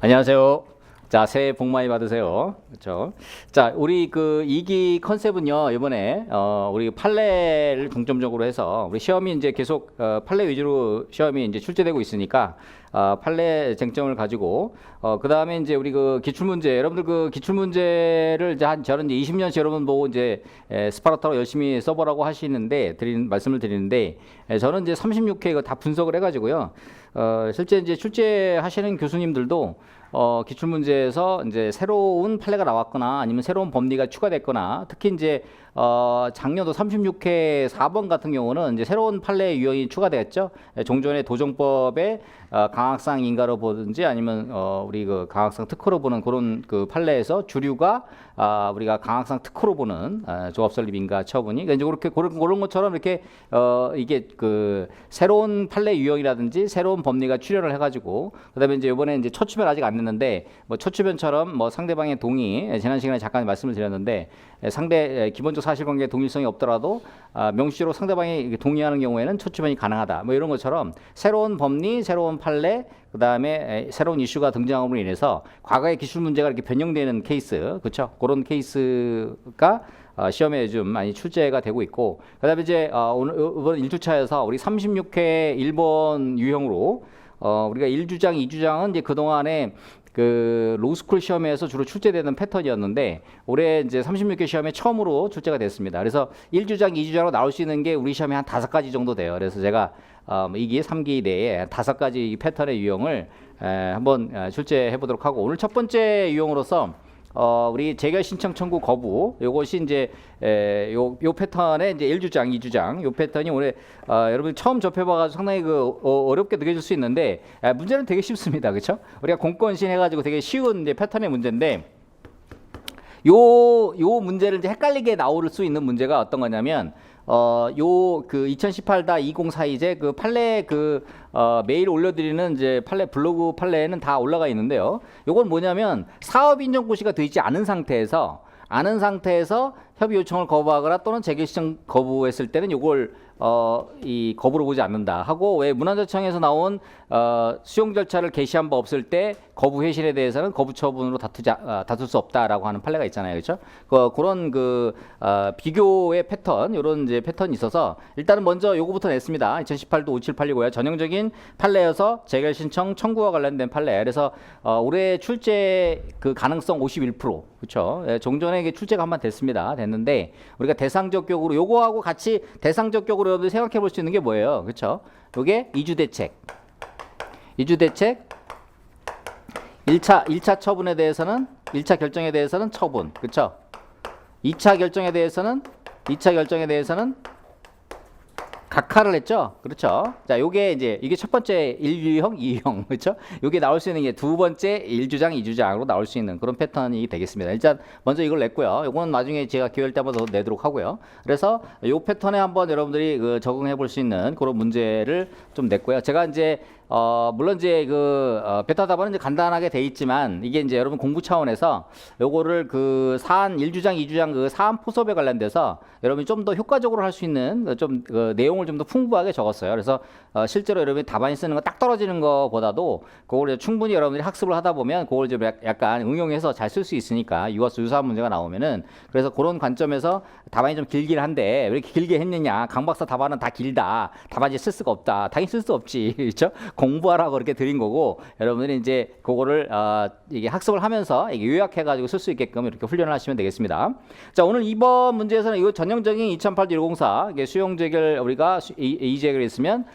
안녕하세요. 자, 새해 복 많이 받으세요. 그렇죠? 자, 우리 그 2기 컨셉은요, 이번에 우리 판례를 중점적으로 해서 우리 시험이 이제 계속 판례 위주로 시험이 이제 출제되고 있으니까 판례 쟁점을 가지고 그다음에 이제 우리 그 기출문제 여러분들 그 기출문제를 이제 저는 이제 20년씩 여러분 보고 이제 스파르타로 열심히 써보라고 하시는데 말씀을 드리는데 저는 이제 36회 이거 다 분석을 해가지고요. 실제 이제 출제하시는 교수님들도 기출문제에서 이제 새로운 판례가 나왔거나 아니면 새로운 법리가 추가됐거나 특히 이제 작년도 36회 4번 같은 경우는 이제 새로운 판례 유형이 추가됐죠. 종전의 도정법에 강학상 인가로 보든지 아니면 우리 그 강학상 특허로 보는 그런 그 판례에서 주류가 우리가 강학상 특허로 보는 조합 설립 인가 처분이 그러니까 이제 그런 것처럼 이렇게 이게 그 새로운 판례 유형이라든지 새로운 법리가 출현을 해가지고 그다음에 이제 이번에 이제 첫 추변 아직 안 냈는데 뭐 첫 추변처럼 뭐 상대방의 동의 지난 시간에 잠깐 말씀을 드렸는데 상대 기본적 사실관계 동일성이 없더라도 명시적으로 상대방이 동의하는 경우에는 첫 추변이 가능하다. 뭐 이런 것처럼 새로운 법리, 새로운 판례, 그 다음에 새로운 이슈가 등장함으로 인해서 과거의 기출 문제가 이렇게 변형되는 케이스, 그렇죠? 그런 케이스가 시험에 좀 많이 출제가 되고 있고, 그 다음에 이제 오늘 이번 1주차에서 우리 36회 1번 유형으로 우리가 1주장, 2주장은 이제 그동안에 그 로스쿨 시험에서 주로 출제되는 패턴이었는데 올해 이제 36개 시험에 처음으로 출제가 됐습니다. 그래서 1주장, 2주장으로 나올 수 있는 게 우리 시험에 한 5가지 정도 돼요. 그래서 제가 2기, 3기 내에 5가지 패턴의 유형을 한번 출제해 보도록 하고 오늘 첫 번째 유형으로서 우리 재결 신청 청구 거부 요것이 이제 요 패턴의 이제 1주장, 2주장 요 패턴이 올해 여러분 처음 접해봐가지고 상당히 그 어렵게 느껴질 수 있는데 문제는 되게 쉽습니다, 그렇죠? 우리가 공권신 해가지고 되게 쉬운 이제 패턴의 문제인데 요 문제를 이제 헷갈리게 나올 수 있는 문제가 어떤 거냐면 요 그 2018-2042제 그 판례 매일 올려드리는 이제 블로그 판례에는 다 올라가 있는데요. 요건 뭐냐면 사업 인정 고시가 되어 있지 않은 상태에서 협의 요청을 거부하거나 또는 재결 신청 거부했을 때는 요걸 이 거부로 보지 않는다 하고 왜 문화재청에서 나온 수용 절차를 개시한 바 없을 때 거부 회신에 대해서는 거부 처분으로 다툴 수 없다라고 하는 판례가 있잖아요, 그렇죠? 그런 비교의 패턴, 이런 이제 패턴이 있어서 일단은 먼저 요거부터 냈습니다. 2018도 5786이고요. 전형적인 판례여서 재결 신청 청구와 관련된 판례. 그래서 올해 출제 그 가능성 51%, 그렇죠? 종전에 출제가 한 번 됐는데 우리가 대상적 격으로 요거하고 같이 대상적 격으로 여러분들 생각해 볼 수 있는 게 뭐예요, 그렇죠? 요게 2주 대책 1차 처분에 대해서는 1차 결정에 대해서는 처분, 그렇죠? 2차 결정에 대해서는 각하를 했죠, 그렇죠? 자, 요게 이게 첫 번째 1유형, 2유형, 그렇죠? 요게 나올 수 있는 게 두 번째 1주장, 2주장으로 나올 수 있는 그런 패턴이 되겠습니다. 일단 먼저 이걸 냈고요. 요거는 나중에 제가 기회할 때 한번 더 내도록 하고요. 그래서 요 패턴에 한번 여러분들이 적응해 볼 수 있는 그런 문제를 좀 냈고요. 제가 이제 물론 이제 베타 답안은 이제 간단하게 돼 있지만 이게 이제 여러분 공부 차원에서 요거를 그 사안 1주장, 2주장 그 사안 포섭에 관련돼서 여러분이 좀 더 효과적으로 할 수 있는 내용을 좀 더 풍부하게 적었어요. 그래서 실제로 여러분이 답안이 쓰는 거 딱 떨어지는 거보다도 그걸 충분히 여러분들이 학습을 하다 보면 그걸 좀 약간 응용해서 잘 쓸 수 있으니까 유사한 문제가 나오면은 그래서 그런 관점에서 답안이 좀 길긴 한데 왜 이렇게 길게 했느냐, 강 박사 답안은 다 길다, 답안지 쓸 수가 없다, 당연히 쓸 수 없지, 그렇죠? 공부하라고 그렇게 드린 거고 여러분들이 이제 그거를 이게 학습을 하면서 이게 요약해가지고 쓸 수 있게끔 이렇게 훈련을 하시면 되겠습니다. 자, 오늘 이번 문제에서는 이거 전형적인 2008-104 이게 수용 재결 우리가 이의재결이 있으면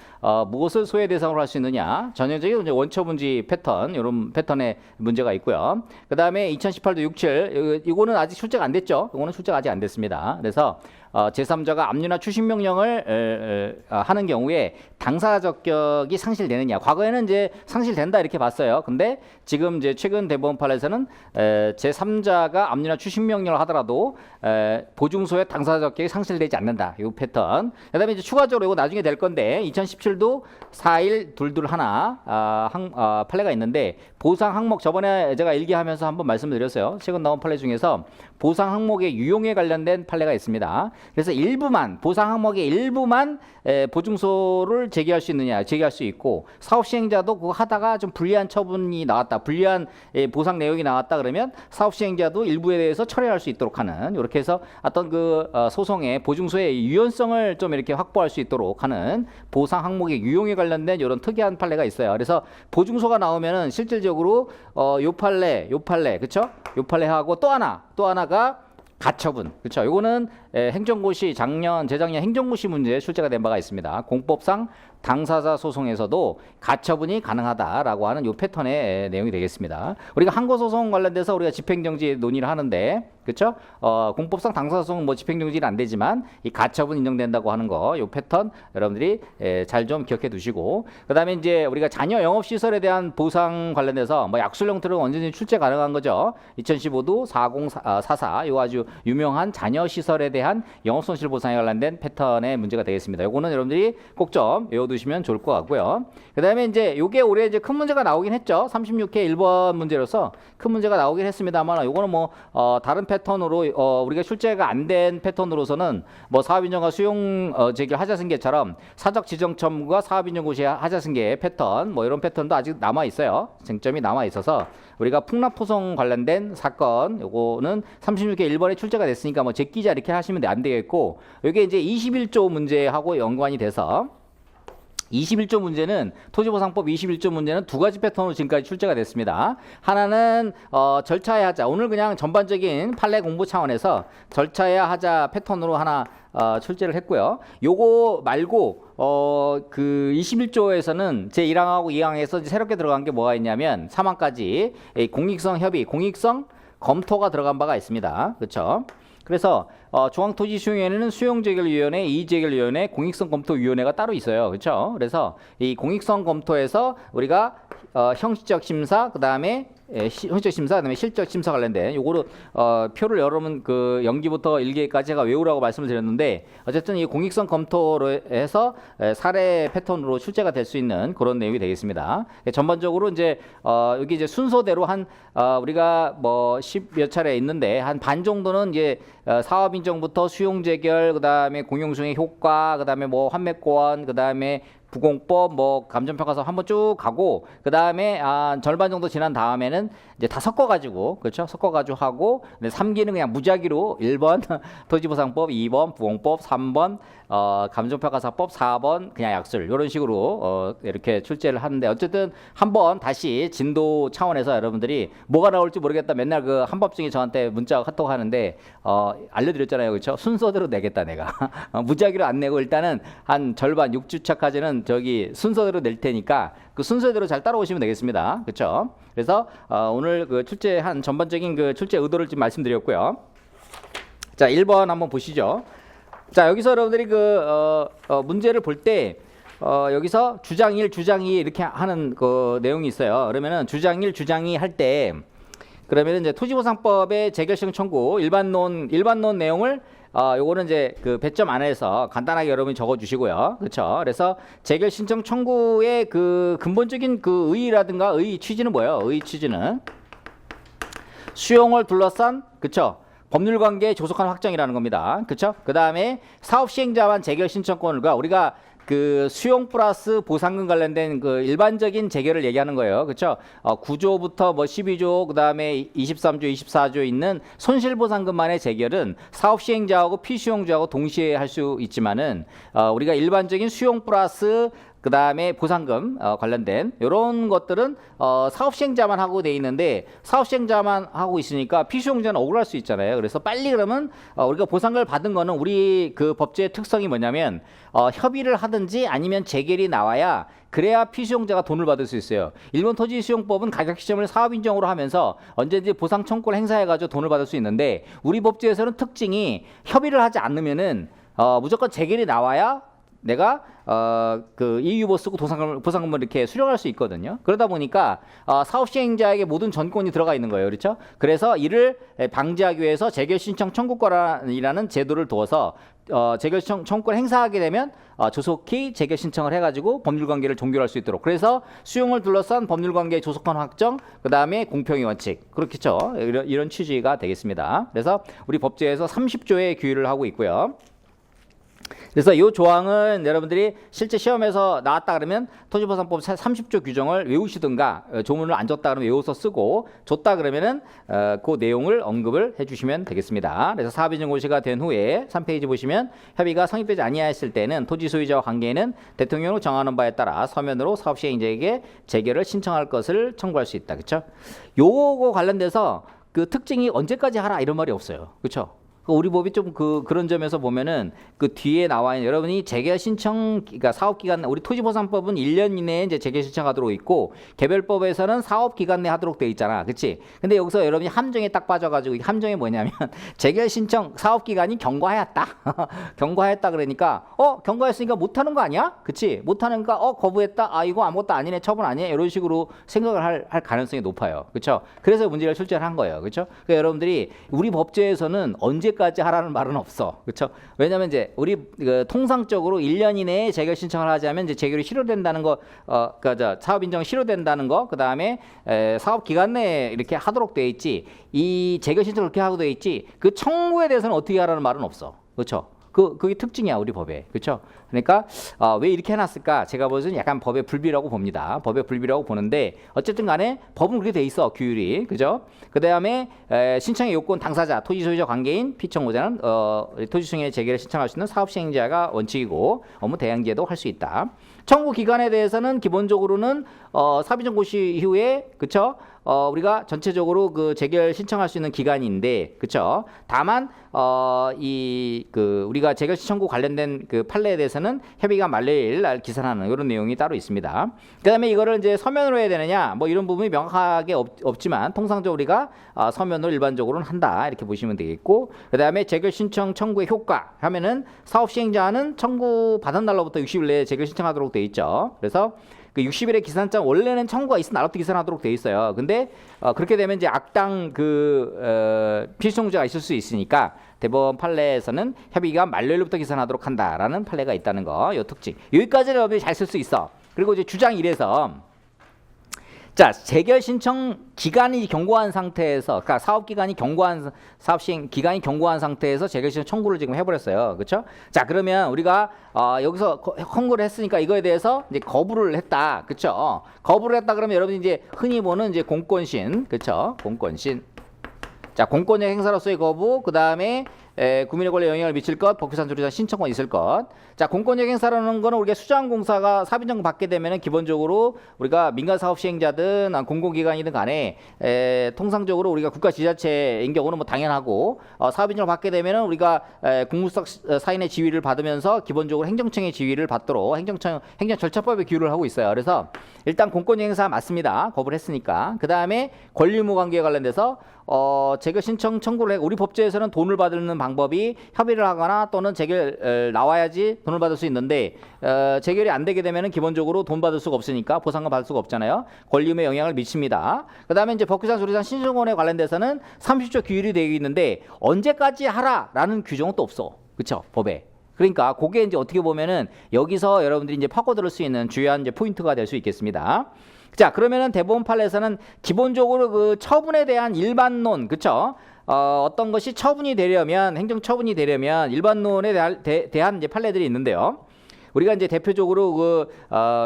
무엇을 소외 대상으로 할 수 있느냐, 전형적인 이제 원처분지 패턴 이런 패턴의 문제가 있고요. 그 다음에 2018-67 이거는 아직 출제가 안 됐죠. 이거는 출제가 아직 안 됐습니다. 그래서 제3자가 압류나 추심 명령을 하는 경우에 당사 적격이 상실되느냐. 과거에는 이제 상실된다 이렇게 봤어요. 근데 지금 이제 최근 대법원 판례에서는 제3자가 압류나 추심 명령을 하더라도 보증소의 당사 적격이 상실되지 않는다. 이 패턴. 그다음에 이제 추가적으로 이거 나중에 될 건데 2017 실질도 4일 둘둘 하나 판례가 있는데 보상 항목 저번에 제가 일기하면서 한번 말씀을 드렸어요. 최근 나온 판례 중에서 보상 항목의 유용에 관련된 판례가 있습니다. 그래서 일부만 보상 항목의 일부만 보증소를 제기할 수 있느냐 제기할 수 있고 사업 시행자도 그거 하다가 좀 불리한 처분이 나왔다 불리한 보상 내용이 나왔다 그러면 사업 시행자도 일부에 대해서 철회할 수 있도록 하는 이렇게 해서 어떤 그 소송의 보증소의 유연성을 좀 이렇게 확보할 수 있도록 하는 보상 항목의 유용에 관련된 이런 특이한 판례가 있어요. 그래서 보증소가 나오면은 실질적으로 요 판례 그쵸? 요 판례하고 또 하나가 가처분. 그렇죠. 요거는 행정고시 재작년 행정고시 문제에 출제가 된 바가 있습니다. 공법상 당사자 소송에서도 가처분이 가능하다라고 하는 요 패턴의 내용이 되겠습니다. 우리가 항고소송 관련돼서 우리가 집행정지 논의를 하는데, 그렇죠? 공법상 당사자 소송은 뭐 집행정지는 안 되지만 이 가처분 인정된다고 하는 거, 요 패턴 여러분들이 잘 좀 기억해 두시고, 그다음에 이제 우리가 자녀 영업 시설에 대한 보상 관련돼서 뭐 약술 형태로 언제든지 출제 가능한 거죠. 2015도 4044 요 아주 유명한 자녀 시설에 대한 영업 손실 보상에 관련된 패턴의 문제가 되겠습니다. 요거는 여러분들이 꼭 좀 외워두시면 좋을 것 같고요. 그다음에 이제 요게 올해 이제 큰 문제가 나오긴 했죠. 36회 1번 문제로서 큰 문제가 나오긴 했습니다만 요거는 뭐 다른 패턴으로 우리가 출제가 안 된 패턴으로서는 뭐 사업인정과 수용 제기 하자승계처럼 사적 지정 첨부가 사업인정고시 하자승계 패턴 뭐 이런 패턴도 아직 남아 있어요. 쟁점이 남아 있어서 우리가 풍납포송 관련된 사건 요거는 36회 1번에 출제가 됐으니까 뭐 제끼자 이렇게 하시면 안 되겠고, 이게 이제 21조 문제하고 연관이 돼서 21조 문제는 토지보상법 21조 문제는 두 가지 패턴으로 지금까지 출제가 됐습니다. 하나는 절차의 하자, 오늘 그냥 전반적인 판례 공부 차원에서 절차의 하자 패턴으로 하나 출제를 했고요. 요거 말고 그 21조에서는 제1항하고 2항에서 새롭게 들어간 게 뭐가 있냐면 3항까지 공익성 협의, 공익성 검토가 들어간 바가 있습니다. 그렇죠? 그래서 중앙토지수용위원회는 수용재결위원회, 이의재결위원회, 공익성검토위원회가 따로 있어요. 그렇죠? 그래서 이 공익성검토에서 우리가 형식적 심사, 그다음에 형식적 심사, 그다음에 실적 심사 관련된 요거를 표를 여러분 그 연기부터 일기까지 제가 외우라고 말씀을 드렸는데, 어쨌든 이 공익성 검토로 해서 사례 패턴으로 출제가 될 수 있는 그런 내용이 되겠습니다. 전반적으로 이제 여기 이제 순서대로 한 우리가 뭐 10몇 차례 있는데 한 반 정도는 이제 사업 인정부터 수용 재결, 그다음에 공용수용의 효과, 그다음에 뭐 환매권, 그다음에 부공법, 뭐 감정평가서 한번 쭉 가고, 그 다음에 절반 정도 지난 다음에는 이제 다 섞어가지고, 그렇죠? 섞어가지고 하고, 3기는 그냥 무작위로 1번 토지보상법, 2번 부공법, 3번 감정평가사법, 4번 그냥 약술 이런 식으로 이렇게 출제를 하는데, 어쨌든 한번 다시 진도 차원에서 여러분들이 뭐가 나올지 모르겠다 맨날 그 한법중에 저한테 문자 카톡 하는데 알려드렸잖아요. 그렇죠? 순서대로 내겠다 내가 무작위로 안 내고 일단은 한 절반 6주차까지는 저기 순서대로 낼 테니까 그 순서대로 잘 따라오시면 되겠습니다. 그렇죠? 그래서 오늘 그 출제한 전반적인 그 출제 의도를 좀 말씀드렸고요. 자, 1번 한번 보시죠. 자, 여기서 여러분들이 그 문제를 볼 때 여기서 주장 1, 주장 2 이렇게 하는 그 내용이 있어요. 그러면은 주장 1, 주장 2 할 때 그러면은 이제 토지보상법의 재결심 청구 일반론 내용을 요거는 이제 그 배점 안에서 간단하게 여러분이 적어 주시고요. 그렇죠? 그래서 재결 신청 청구의 그 근본적인 그 의의라든가 의의 취지는 뭐예요? 의의 취지는 수용을 둘러싼, 그렇죠? 법률 관계의 조속한 확정이라는 겁니다. 그렇죠? 그다음에 사업 시행자만 재결 신청권과 우리가 그 수용 플러스 보상금 관련된 그 일반적인 재결을 얘기하는 거예요. 그렇죠? 9조부터 뭐 12조, 그다음에 23조, 24조 있는 손실보상금만의 재결은 사업 시행자하고 피수용자하고 동시에 할 수 있지만은 우리가 일반적인 수용 플러스 그 다음에 보상금 관련된 이런 것들은 사업 시행자만 하고 돼 있는데, 사업 시행자만 하고 있으니까 피수용자는 억울할 수 있잖아요. 그래서 빨리 그러면 우리가 보상금을 받은 거는 우리 그 법제의 특성이 뭐냐면 협의를 하든지 아니면 재결이 나와야 그래야 피수용자가 돈을 받을 수 있어요. 일본 토지수용법은 가격 시점을 사업 인정으로 하면서 언제든지 보상 청구를 행사해가지고 돈을 받을 수 있는데, 우리 법제에서는 특징이 협의를 하지 않으면은 무조건 재결이 나와야 내가 그 이유보 쓰고 보상금을 이렇게 수령할 수 있거든요. 그러다 보니까 사업 시행자에게 모든 전권이 들어가 있는 거예요. 그렇죠? 그래서 이를 방지하기 위해서 재결 신청 청구권이라는 제도를 두어서 재결 청구권을 행사하게 되면 조속히 재결 신청을 해가지고 법률관계를 종결할 수 있도록. 그래서 수용을 둘러싼 법률관계의 조속한 확정, 그 다음에 공평의 원칙, 그렇겠죠. 이런 취지가 되겠습니다. 그래서 우리 법제에서 30조의 규율을 하고 있고요. 그래서 이 조항은 여러분들이 실제 시험에서 나왔다 그러면 토지보상법 30조 규정을 외우시든가, 조문을 안 줬다 그러면 외워서 쓰고, 줬다 그러면은 그 내용을 언급을 해주시면 되겠습니다. 그래서 사업인정 고시가 된 후에 3페이지 보시면 협의가 성립되지 아니하였을 때는 토지 소유자와 관계인은 대통령으로 정하는 바에 따라 서면으로 사업 시행자에게 재결을 신청할 것을 청구할 수 있다. 그렇죠? 요거 관련돼서 그 특징이 언제까지 하라 이런 말이 없어요. 그렇죠? 우리 법이 좀 그런 점에서 보면은 그 뒤에 나와 있는, 여러분이 재결 신청, 그러니까 사업기간, 우리 토지보상법은 1년 이내에 이제 재결 신청하도록 있고, 개별법에서는 사업기간 내 하도록 돼 있잖아. 그치? 근데 여기서 여러분이 함정에 딱 빠져가지고, 함정이 뭐냐면, 재결 신청 사업기간이 경과하였다. 경과했다 그러니까, 경과했으니까 못하는 거 아니야? 그치? 못하는가? 거부했다? 이거 아무것도 아니네. 처분 아니네. 이런 식으로 생각을 할 가능성이 높아요. 그쵸? 그래서 문제를 출제한 거예요. 그쵸? 그러니까 여러분들이 우리 법제에서는 언제까지 하라는 말은 없어. 그렇죠? 왜냐면 이제 우리 통상적으로 1년 이내에 재결 신청을 하자면 이제 재결이 실효된다는 거, 그러니까 사업 인정이 실효된다는 거, 그 다음에 사업 기간 내에 이렇게 하도록 돼 있지. 이 재결 신청을 그렇게 하고 돼 있지. 그 청구에 대해서는 어떻게 하라는 말은 없어. 그렇죠? 그게 특징이야, 우리 법에. 그렇죠? 그러니까 왜 이렇게 해놨을까? 제가 보기에는 약간 법의 불비라고 봅니다. 법의 불비라고 보는데, 어쨌든 간에 법은 그렇게 돼 있어, 규율이. 그죠? 그 다음에 신청의 요건 당사자, 토지 소유자 관계인, 피청구자는 토지 수용의 재개를 신청할 수 있는 사업 시행자가 원칙이고, 업무 대행제도 할 수 있다. 청구 기간에 대해서는 기본적으로는 사업인정 고시 이후에, 그쵸? 우리가 전체적으로 그 재결 신청할 수 있는 기간인데, 그쵸? 다만 우리가 재결 신청구 관련된 그 판례에 대해서는 협의가 만료일 날 기산하는 이런 내용이 따로 있습니다. 그다음에 이거를 이제 서면으로 해야 되느냐, 뭐 이런 부분이 명확하게 없지만 통상적으로 우리가 서면으로 일반적으로는 한다 이렇게 보시면 되겠고, 그다음에 재결 신청 청구의 효과 하면은 사업 시행자는 청구 받은 날로부터 60일 내에 재결 신청하도록 돼 있죠. 그래서 그 60일의 기산장, 원래는 청구가 있으면 날부터 기산하도록 돼 있어요. 근데 그렇게 되면 이제 악당 필수청구자가 있을 수 있으니까 대법원 판례에서는 협의가 만료일부터 기산하도록 한다라는 판례가 있다는 거, 이 특징. 여기까지는 여러분이 잘 쓸 수 있어. 그리고 이제 주장 1에서 자, 재결 신청 기간이 경고한 상태에서, 그러니까 사업 기간이 경고한, 사업 시행 기간이 경고한 상태에서 재결 신청 청구를 지금 해버렸어요. 그렇죠? 자, 그러면 우리가 여기서 헌거를 했으니까 이거에 대해서 이제 거부를 했다. 그렇죠? 거부를 했다 그러면 여러분이 이제 흔히 보는 이제 공권신, 그렇죠? 공권신. 자, 공권력 행사로서의 거부, 그 다음에 국민의 권리에 영향을 미칠 것, 법규상 조리상 신청권 있을 것. 자, 공권력 행사라는 거는 우리가 수자원공사가 사업인정 받게 되면은 기본적으로 우리가 민간 사업 시행자든 공공기관이든 간에 통상적으로 우리가 국가 지자체인 경우는 뭐 당연하고, 사업인정을 받게 되면은 우리가 공무수석 사인의 지위를 받으면서 기본적으로 행정청의 지위를 받도록 행정 절차법에 규율을 하고 있어요. 그래서 일단 공권력 행사 맞습니다. 거부를 했으니까. 그 다음에 권리 의무 관계에 관련돼서 재결 신청 청구를 해. 우리 법제에서는 돈을 받는 방법이 협의를 하거나 또는 재결 나와야지 돈을 받을 수 있는데, 재결이 안 되게 되면은 기본적으로 돈 받을 수가 없으니까 보상금 받을 수가 없잖아요. 권리의무에 영향을 미칩니다. 그 다음에 이제 법규상 조리상 신청권에 관련돼서는 30조 규율이 되어 있는데 언제까지 하라라는 규정은 또 없어. 그렇죠? 법에. 그러니까 그게 이제 어떻게 보면은 여기서 여러분들이 이제 파고들 수 있는 주요한 이제 포인트가 될 수 있겠습니다. 자, 그러면은 대법원 판례에서는 기본적으로 그 처분에 대한 일반론, 그쵸? 어떤 것이 처분이 되려면, 행정 처분이 되려면 일반론에 대한 이제 판례들이 있는데요. 우리가 이제 대표적으로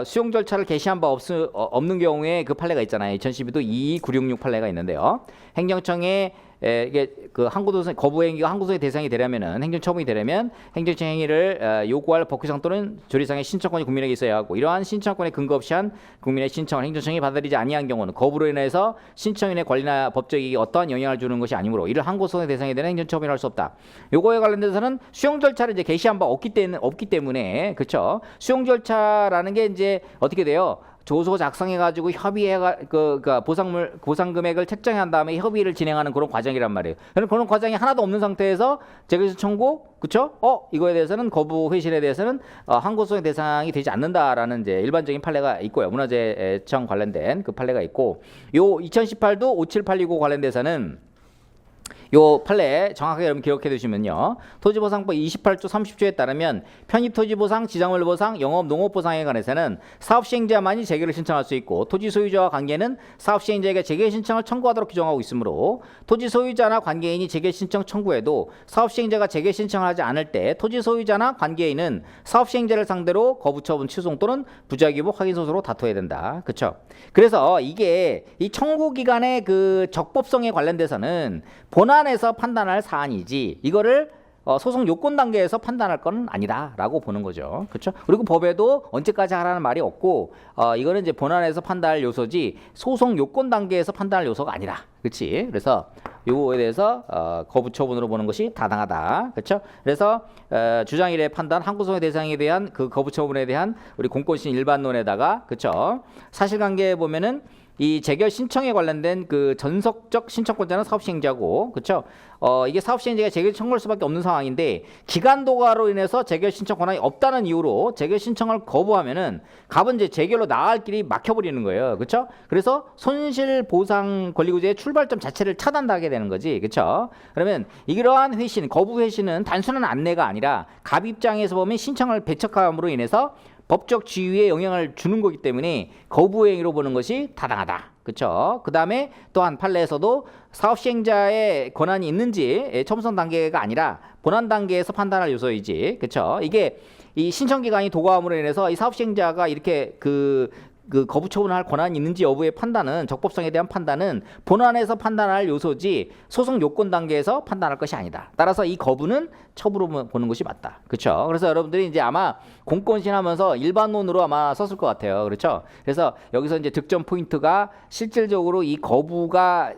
수용 절차를 개시한 바 없는 경우에 그 판례가 있잖아요. 2012도 22966 판례가 있는데요. 행정청에 이게 그 항고도서 거부 행위가 항고도의 대상이 되려면은, 행정처분이 되려면 행정청 행위를 요구할 법규상 또는 조리상의 신청권이 국민에게 있어야 하고, 이러한 신청권에 근거 없이 한 국민의 신청을 행정청이 받아들이지 아니한 경우는 거부로 인해서 신청인의 권리나 법적 이익에 어떠한 영향을 주는 것이 아니므로 이를 항고소의 대상이 되는 행정처분을 할 수 없다. 요거에 관련돼서는 수용 절차를 이제 개시한 바 없기 때문에 그렇죠. 수용 절차라는 게 이제 어떻게 돼요? 조서 작성해가지고 협의해가 보상 금액을 책정한 다음에 협의를 진행하는 그런 과정이란 말이에요. 그런 과정이 하나도 없는 상태에서 재결 청구, 그렇죠? 이거에 대해서는 거부 회신에 대해서는 항고소의 대상이 되지 않는다라는 이제 일반적인 판례가 있고요. 문화재청 관련된 그 판례가 있고, 요 2018도 57829 관련돼서는 요 판례 정확하게 여러분 기억해 두시면요. 토지보상법 28조 30조에 따르면 편입토지보상, 지정물보상, 영업농업보상에 관해서는 사업시행자만이 재개를 신청할 수 있고 토지소유자와 관계는 사업시행자에게 재개 신청을 청구하도록 규정하고 있으므로 토지소유자나 관계인이 재개 신청 청구해도 사업시행자가 재개 신청을 하지 않을 때 토지소유자나 관계인은 사업시행자를 상대로 거부처분 취소송 또는 부작위부 확인소송으로 다퉈야 된다. 그렇죠? 그래서 이게 이 청구기간의 그 적법성에 관련돼서는 본안에서 판단할 사안이지 이거를 소송 요건 단계에서 판단할 건 아니다라고 보는 거죠. 그렇죠? 그리고 법에도 언제까지 하라는 말이 없고 이거는 이제 본안에서 판단할 요소지 소송 요건 단계에서 판단할 요소가 아니라. 그렇지? 그래서 요거에 대해서 거부 처분으로 보는 것이 타당하다. 그렇죠? 그래서 주장 1의 판단 항구소의 대상에 대한 그 거부 처분에 대한 우리 공권심 일반론에다가 그렇죠? 사실관계에 보면은 이 재결 신청에 관련된 그 전속적 신청권자는 사업시행자고, 그렇죠? 이게 사업시행자가 재결 청구할 수밖에 없는 상황인데 기간 도과로 인해서 재결 신청 권한이 없다는 이유로 재결 신청을 거부하면은 갑은 이제 재결로 나갈 길이 막혀버리는 거예요, 그렇죠? 그래서 손실 보상 권리구제의 출발점 자체를 차단하게 되는 거지, 그렇죠? 그러면 이러한 회신, 거부 회신은 단순한 안내가 아니라 갑 입장에서 보면 신청을 배척함으로 인해서 법적 지위에 영향을 주는 거기 때문에 거부행위로 보는 것이 타당하다. 그렇죠? 그 다음에 또한 판례에서도 사업시행자의 권한이 있는지 첨성 단계가 아니라 본안 단계에서 판단할 요소이지. 그렇죠? 이게 이 신청기간이 도과함으로 인해서 이 사업시행자가 이렇게 그 거부 처분할 권한이 있는지 여부의 판단은 적법성에 대한 판단은 본안에서 판단할 요소지 소송 요건 단계에서 판단할 것이 아니다. 따라서 이 거부는 처부로 보는 것이 맞다. 그렇죠? 그래서 여러분들이 이제 아마 공권신 하면서 일반론으로 아마 썼을 것 같아요. 그렇죠? 그래서 여기서 이제 득점 포인트가 실질적으로 이 거부가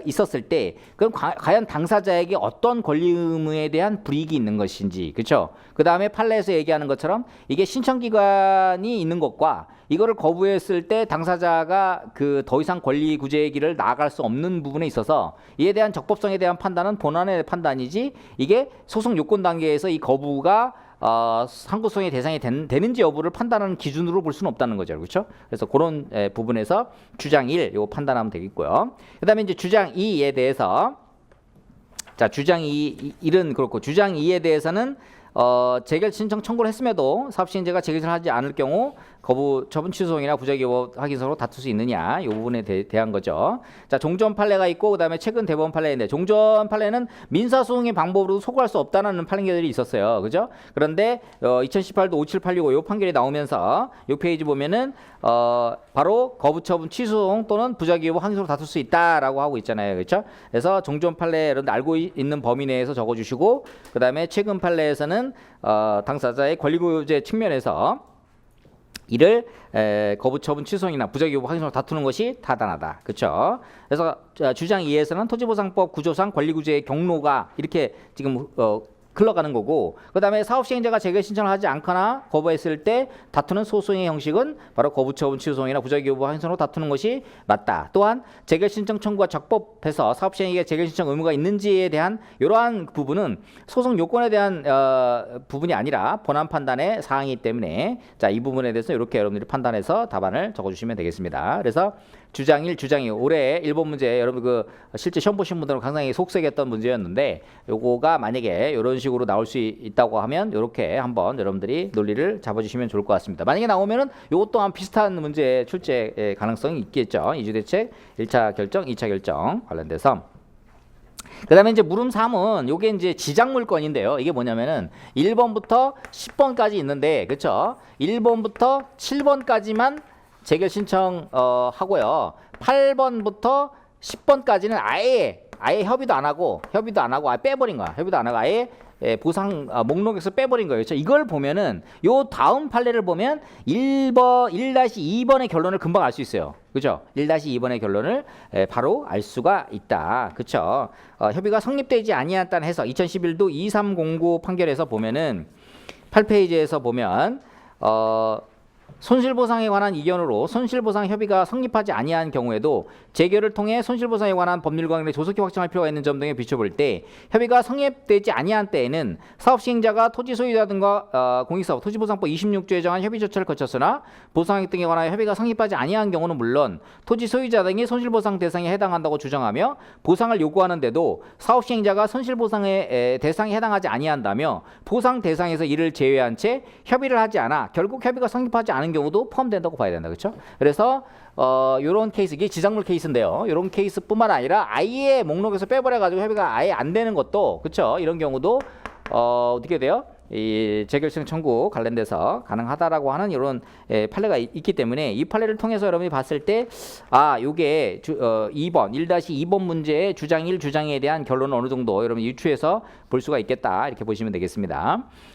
있었을 때 그럼 과연 당사자에게 어떤 권리 의무에 대한 불이익이 있는 것인지. 그렇죠? 그 다음에 판례에서 얘기하는 것처럼 이게 신청기간이 있는 것과 이거를 거부했을 때 당사자가 그 더 이상 권리 구제의 길을 나아갈 수 없는 부분에 있어서 이에 대한 적법성에 대한 판단은 본안의 판단이지 이게 소송 요건 단계에서 이 거부가 상고소송의 대상이 되는지 여부를 판단하는 기준으로 볼 수는 없다는 거죠. 그렇죠? 그래서 그런 부분에서 주장 1 요거 판단하면 되겠고요. 그다음에 이제 주장 2에 대해서 자, 주장 1은 그렇고 주장 2에 대해서는 재결 신청 청구를 했음에도 사업시행자가 재결을 하지 않을 경우 거부 처분 취소송이나 부작위 확인서로 다툴 수 있느냐 이 부분에 대한 거죠. 자, 종전 판례가 있고 그다음에 최근 대법원 판례인데 종전 판례는 민사소송의 방법으로 소구할 수 없다는 판결들이 있었어요. 그죠? 그런데 2018도 57865 이 판결이 나오면서 이 페이지 보면은 바로 거부 처분 취소송 또는 부작위 확인서로 다툴 수 있다라고 하고 있잖아요. 그렇죠? 그래서 종전 판례 여러분 알고 있는 범위 내에서 적어 주시고 그다음에 최근 판례에서는 당사자의 권리구제 측면에서 이를 거부 처분 취소송이나 부작위 확인서로 다투는 것이 타당하다. 그렇죠? 그래서 주장 2에서는 토지보상법 구조상 권리구제의 경로가 이렇게 지금 흘러가는 거고 그다음에 사업시행자가 재결 신청을 하지 않거나 거부했을 때 다투는 소송의 형식은 바로 거부처분 취소송이나 부작위 여부 확인서로 다투는 것이 맞다. 또한 재결 신청 청구가 적법해서 사업시행에게 재결 신청 의무가 있는지에 대한 이러한 부분은 소송 요건에 대한 부분이 아니라 본안 판단의 사항이기 때문에 자, 이 부분에 대해서 이렇게 여러분들이 판단해서 답안을 적어주시면 되겠습니다. 그래서 주장 1, 주장 2 올해 1번 문제 여러분 그 실제 시험 보신 분들은 상당히 속색했던 문제였는데 요거가 만약에 이런 식으로 나올 수 있다고 하면 이렇게 한번 여러분들이 논리를 잡아주시면 좋을 것 같습니다. 만약에 나오면은 요것 또한 비슷한 문제 출제 가능성이 있겠죠. 이주대책 1차 결정, 2차 결정 관련돼서. 그 다음에 이제 물음 3은 요게 이제 지장물건인데요. 이게 뭐냐면은 1번부터 10번까지 있는데, 그쵸? 1번부터 7번까지만 재결 신청, 하고요. 8번부터 10번까지는 아예 협의도 안 하고 아예 빼버린 거야. 협의도 안 하고 아예 보상 목록에서 빼버린 거예요. 그렇죠? 이걸 보면은 요 다음 판례를 보면 1-2번의 결론을 금방 알 수 있어요. 그죠? 1-2번의 결론을 바로 알 수가 있다. 그쵸? 협의가 성립되지 아니했다는 해서 2011도 2309 판결에서 보면은 8페이지에서 보면 손실보상에 관한 이견으로 손실보상 협의가 성립하지 아니한 경우에도 재결을 통해 손실보상에 관한 법률 관계를 조속히 확정할 필요가 있는 점 등에 비춰볼 때 협의가 성립되지 아니한 때에는 사업시행자가 토지 소유자 등과 공익사업 토지보상법 26조에 정한 협의 절차를 거쳤으나 보상액 등에 관하여 협의가 성립하지 아니한 경우는 물론 토지 소유자 등이 손실보상 대상에 해당한다고 주장하며 보상을 요구하는데도 사업시행자가 손실보상의 대상에 해당하지 아니한다며 보상 대상에서 이를 제외한 채 협의를 하지 않아 결국 협의가 성립하지 않은 경우도 포함된다고 봐야 된다. 그렇죠? 그래서 요런 케이스, 이게 지작물 케이스인데요. 요런 케이스뿐만 아니라 아예 목록에서 빼버려 가지고 협의가 아예 안 되는 것도, 그렇죠? 이런 경우도 어떻게 돼요? 이 재결승 청구 관련돼서 가능하다라고 하는 이런 판례가 있기 때문에 이 판례를 통해서 여러분이 봤을 때 요게 2번 1-2번 문제의 주장 1, 주장에 대한 결론은 어느 정도 여러분 유추해서 볼 수가 있겠다, 이렇게 보시면 되겠습니다.